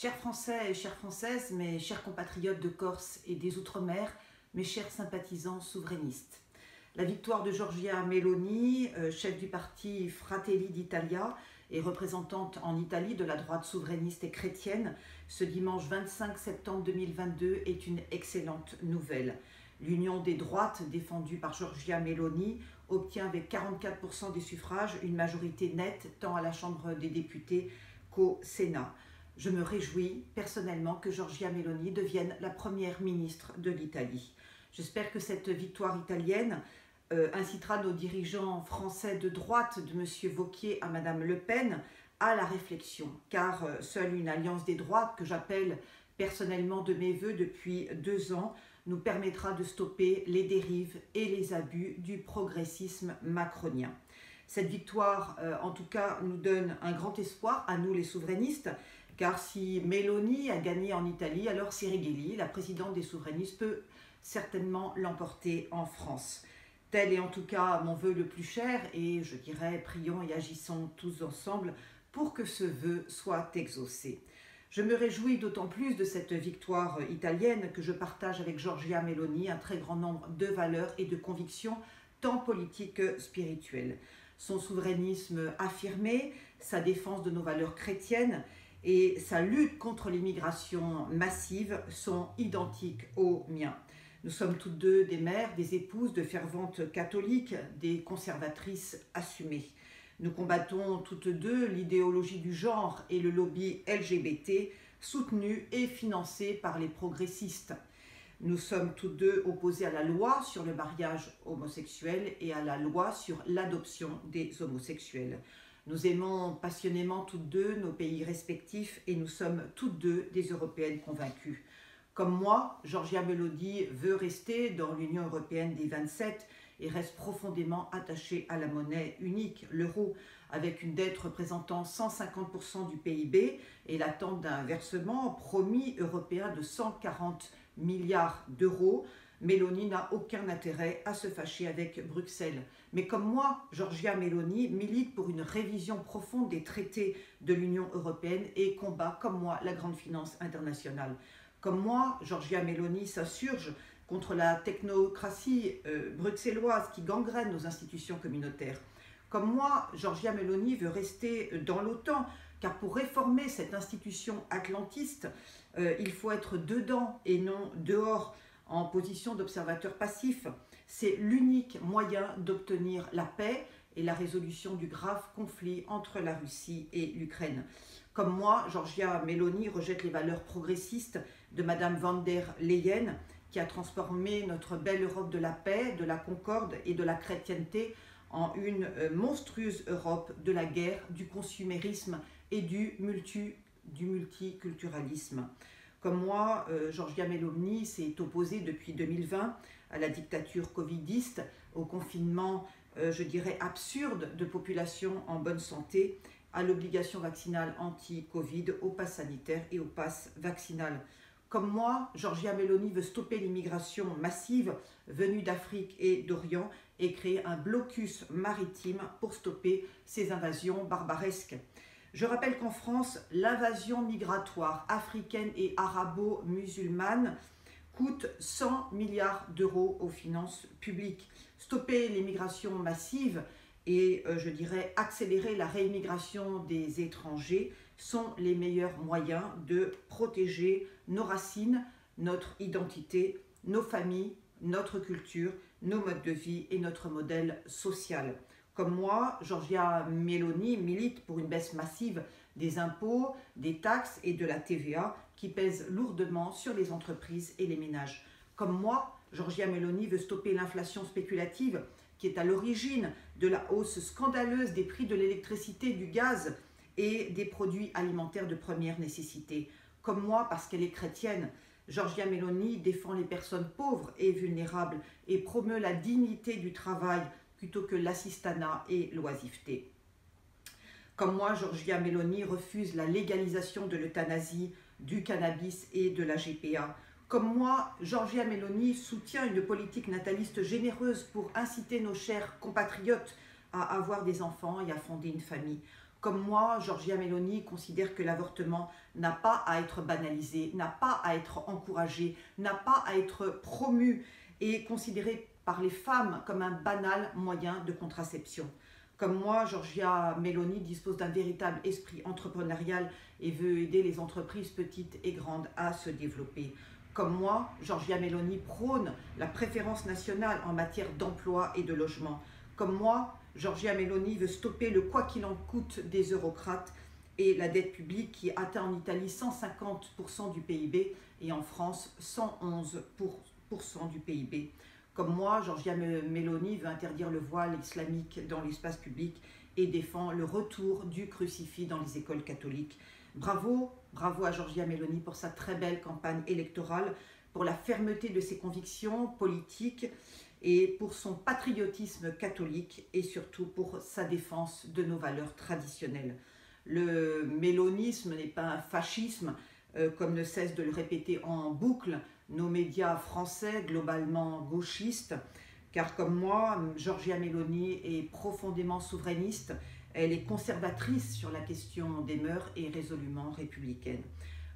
Chers Français et chères Françaises, mes chers compatriotes de Corse et des Outre-mer, mes chers sympathisants souverainistes. La victoire de Giorgia Meloni, chef du parti Fratelli d'Italia et représentante en Italie de la droite souverainiste et chrétienne, ce dimanche 25 septembre 2022 est une excellente nouvelle. L'union des droites, défendue par Giorgia Meloni, obtient avec 44% des suffrages une majorité nette tant à la Chambre des députés qu'au Sénat. Je me réjouis personnellement que Giorgia Meloni devienne la première ministre de l'Italie. J'espère que cette victoire italienne incitera nos dirigeants français de droite, de M. Wauquiez à Mme Le Pen, à la réflexion, car seule une alliance des droites, que j'appelle personnellement de mes voeux depuis 2 ans, nous permettra de stopper les dérives et les abus du progressisme macronien. Cette victoire, en tout cas, nous donne un grand espoir à nous les souverainistes, car si Meloni a gagné en Italie, alors Sirighelli, la présidente des souverainistes, peut certainement l'emporter en France. Tel est en tout cas mon vœu le plus cher et je dirais prions et agissons tous ensemble pour que ce vœu soit exaucé. Je me réjouis d'autant plus de cette victoire italienne que je partage avec Giorgia Meloni un très grand nombre de valeurs et de convictions, tant politiques que spirituelles. Son souverainisme affirmé, sa défense de nos valeurs chrétiennes et sa lutte contre l'immigration massive sont identiques aux miens. Nous sommes toutes deux des mères, des épouses de ferventes catholiques, des conservatrices assumées. Nous combattons toutes deux l'idéologie du genre et le lobby LGBT, soutenu et financé par les progressistes. Nous sommes toutes deux opposées à la loi sur le mariage homosexuel et à la loi sur l'adoption des homosexuels. Nous aimons passionnément toutes deux nos pays respectifs et nous sommes toutes deux des Européennes convaincues. Comme moi, Giorgia Meloni veut rester dans l'Union européenne des 27 et reste profondément attachée à la monnaie unique, l'euro, avec une dette représentant 150% du PIB et l'attente d'un versement promis européen de 140 milliards d'euros. Meloni n'a aucun intérêt à se fâcher avec Bruxelles. Mais comme moi, Giorgia Meloni milite pour une révision profonde des traités de l'Union européenne et combat, comme moi, la grande finance internationale. Comme moi, Giorgia Meloni s'insurge contre la technocratie bruxelloise qui gangrène nos institutions communautaires. Comme moi, Giorgia Meloni veut rester dans l'OTAN, car pour réformer cette institution atlantiste, il faut être dedans et non dehors, en position d'observateur passif. C'est l'unique moyen d'obtenir la paix et la résolution du grave conflit entre la Russie et l'Ukraine. Comme moi, Giorgia Meloni rejette les valeurs progressistes de Mme von der Leyen, qui a transformé notre belle Europe de la paix, de la concorde et de la chrétienté en une monstrueuse Europe de la guerre, du consumérisme et du multiculturalisme. Comme moi, Giorgia Meloni s'est opposée depuis 2020 à la dictature covidiste, au confinement, je dirais, absurde de populations en bonne santé, à l'obligation vaccinale anti-Covid, au pass sanitaire et au pass vaccinal. Comme moi, Giorgia Meloni veut stopper l'immigration massive venue d'Afrique et d'Orient et créer un blocus maritime pour stopper ces invasions barbaresques. Je rappelle qu'en France, l'invasion migratoire africaine et arabo-musulmane coûte 100 milliards d'euros aux finances publiques. Stopper l'immigration massive et, je dirais, accélérer la réimmigration des étrangers sont les meilleurs moyens de protéger nos racines, notre identité, nos familles, notre culture, nos modes de vie et notre modèle social. Comme moi, Giorgia Meloni milite pour une baisse massive des impôts, des taxes et de la TVA qui pèsent lourdement sur les entreprises et les ménages. Comme moi, Giorgia Meloni veut stopper l'inflation spéculative qui est à l'origine de la hausse scandaleuse des prix de l'électricité, du gaz et des produits alimentaires de première nécessité. Comme moi, parce qu'elle est chrétienne, Giorgia Meloni défend les personnes pauvres et vulnérables et promeut la dignité du travail plutôt que l'assistanat et l'oisiveté. Comme moi, Giorgia Meloni refuse la légalisation de l'euthanasie, du cannabis et de la GPA. Comme moi, Giorgia Meloni soutient une politique nataliste généreuse pour inciter nos chers compatriotes à avoir des enfants et à fonder une famille. Comme moi, Giorgia Meloni considère que l'avortement n'a pas à être banalisé, n'a pas à être encouragé, n'a pas à être promu et considéré par les femmes comme un banal moyen de contraception. Comme moi, Giorgia Meloni dispose d'un véritable esprit entrepreneurial et veut aider les entreprises petites et grandes à se développer. Comme moi, Giorgia Meloni prône la préférence nationale en matière d'emploi et de logement. Comme moi, Giorgia Meloni veut stopper le quoi qu'il en coûte des eurocrates et la dette publique qui atteint en Italie 150% du PIB et en France 111% du PIB. Comme moi, Giorgia Meloni veut interdire le voile islamique dans l'espace public et défend le retour du crucifix dans les écoles catholiques. Bravo, bravo à Giorgia Meloni pour sa très belle campagne électorale, pour la fermeté de ses convictions politiques et pour son patriotisme catholique et surtout pour sa défense de nos valeurs traditionnelles. Le mélonisme n'est pas un fascisme, comme ne cessent de le répéter en boucle nos médias français globalement gauchistes, car comme moi, Giorgia Meloni est profondément souverainiste, elle est conservatrice sur la question des mœurs et résolument républicaine.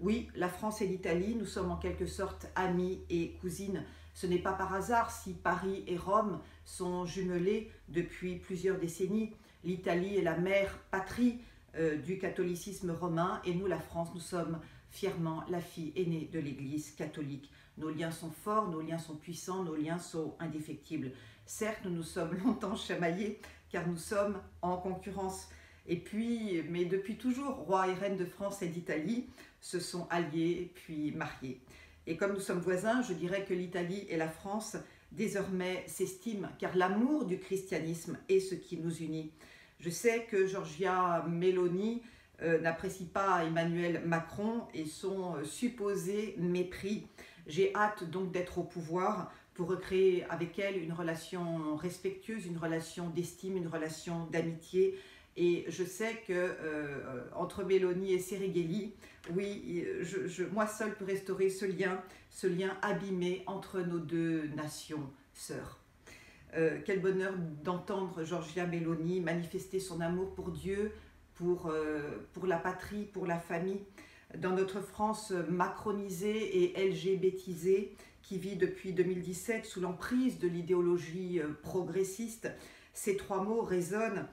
Oui, la France et l'Italie, nous sommes en quelque sorte amies et cousines. Ce n'est pas par hasard si Paris et Rome sont jumelés depuis plusieurs décennies. L'Italie est la mère patrie du catholicisme romain et nous, la France, nous sommes fièrement la fille aînée de l'Église catholique. Nos liens sont forts, nos liens sont puissants, nos liens sont indéfectibles. Certes, nous nous sommes longtemps chamaillés car nous sommes en concurrence. Mais depuis toujours, rois et reines de France et d'Italie se sont alliés puis mariés. Et comme nous sommes voisins, je dirais que l'Italie et la France désormais s'estiment car l'amour du christianisme est ce qui nous unit. Je sais que Giorgia Meloni n'apprécie pas Emmanuel Macron et son supposé mépris. J'ai hâte donc d'être au pouvoir pour recréer avec elle une relation respectueuse, une relation d'estime, une relation d'amitié. Et je sais que entre Meloni et Serighelli, oui, moi seule peux restaurer ce lien abîmé entre nos deux nations sœurs. Quel bonheur d'entendre Giorgia Meloni manifester son amour pour Dieu, pour la patrie, pour la famille. Dans notre France macronisée et LGBTisée, qui vit depuis 2017 sous l'emprise de l'idéologie progressiste, ces trois mots résonnent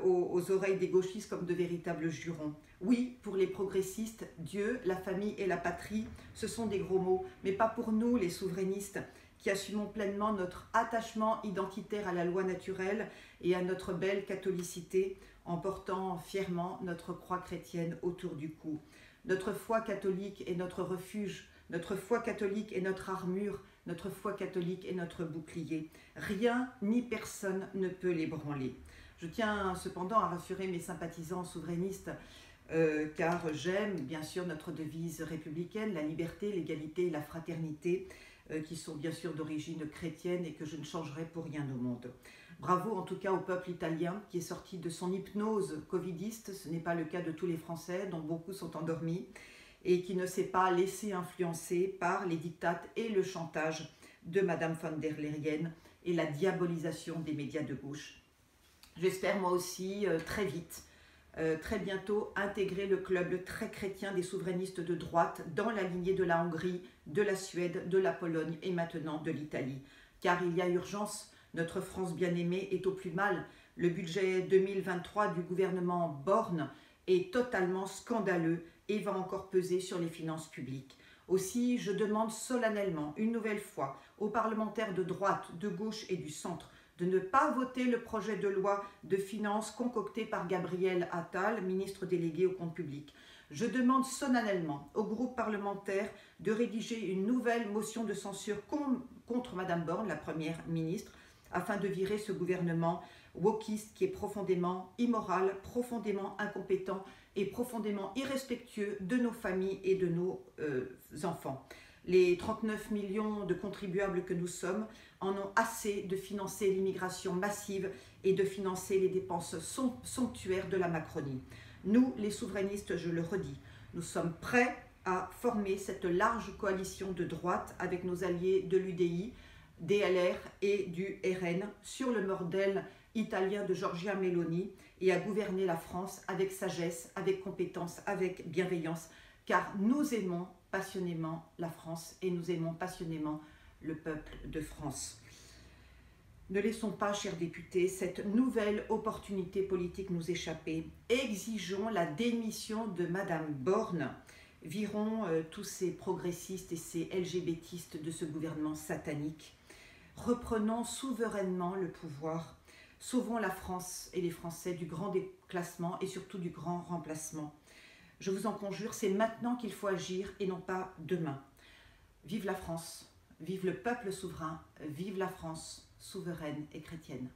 aux oreilles des gauchistes comme de véritables jurons. Oui, pour les progressistes, Dieu, la famille et la patrie, ce sont des gros mots, mais pas pour nous, les souverainistes, qui assumons pleinement notre attachement identitaire à la loi naturelle et à notre belle catholicité, en portant fièrement notre croix chrétienne autour du cou. Notre foi catholique est notre refuge, notre foi catholique est notre armure, notre foi catholique est notre bouclier. Rien ni personne ne peut l'ébranler. Je tiens cependant à rassurer mes sympathisants souverainistes, car j'aime bien sûr notre devise républicaine, la liberté, l'égalité et la fraternité, qui sont bien sûr d'origine chrétienne et que je ne changerai pour rien au monde. Bravo en tout cas au peuple italien qui est sorti de son hypnose covidiste, ce n'est pas le cas de tous les Français dont beaucoup sont endormis, et qui ne s'est pas laissé influencer par les dictates et le chantage de Madame von der Leyen et la diabolisation des médias de gauche. J'espère moi aussi très vite, très bientôt, intégrer le club très chrétien des souverainistes de droite dans la lignée de la Hongrie, de la Suède, de la Pologne et maintenant de l'Italie. Car il y a urgence, notre France bien-aimée est au plus mal. Le budget 2023 du gouvernement Borne est totalement scandaleux et va encore peser sur les finances publiques. Aussi, je demande solennellement, une nouvelle fois, aux parlementaires de droite, de gauche et du centre de ne pas voter le projet de loi de finances concocté par Gabriel Attal, ministre délégué au compte public. Je demande solennellement au groupe parlementaire de rédiger une nouvelle motion de censure contre Madame Borne, la première ministre, afin de virer ce gouvernement wokiste qui est profondément immoral, profondément incompétent et profondément irrespectueux de nos familles et de nos enfants. Les 39 millions de contribuables que nous sommes en ont assez de financer l'immigration massive et de financer les dépenses somptuaires de la Macronie. Nous, les souverainistes, je le redis, nous sommes prêts à former cette large coalition de droite avec nos alliés de l'UDI, DLR et du RN sur le modèle italien de Giorgia Meloni et à gouverner la France avec sagesse, avec compétence, avec bienveillance, car nous aimons passionnément la France et nous aimons passionnément le peuple de France. Ne laissons pas, chers députés, cette nouvelle opportunité politique nous échapper. Exigeons la démission de Madame Borne. Virons tous ces progressistes et ces LGBTistes de ce gouvernement satanique. Reprenons souverainement le pouvoir. Sauvons la France et les Français du grand déclassement et surtout du grand remplacement. Je vous en conjure, c'est maintenant qu'il faut agir et non pas demain. Vive la France, vive le peuple souverain, vive la France souveraine et chrétienne.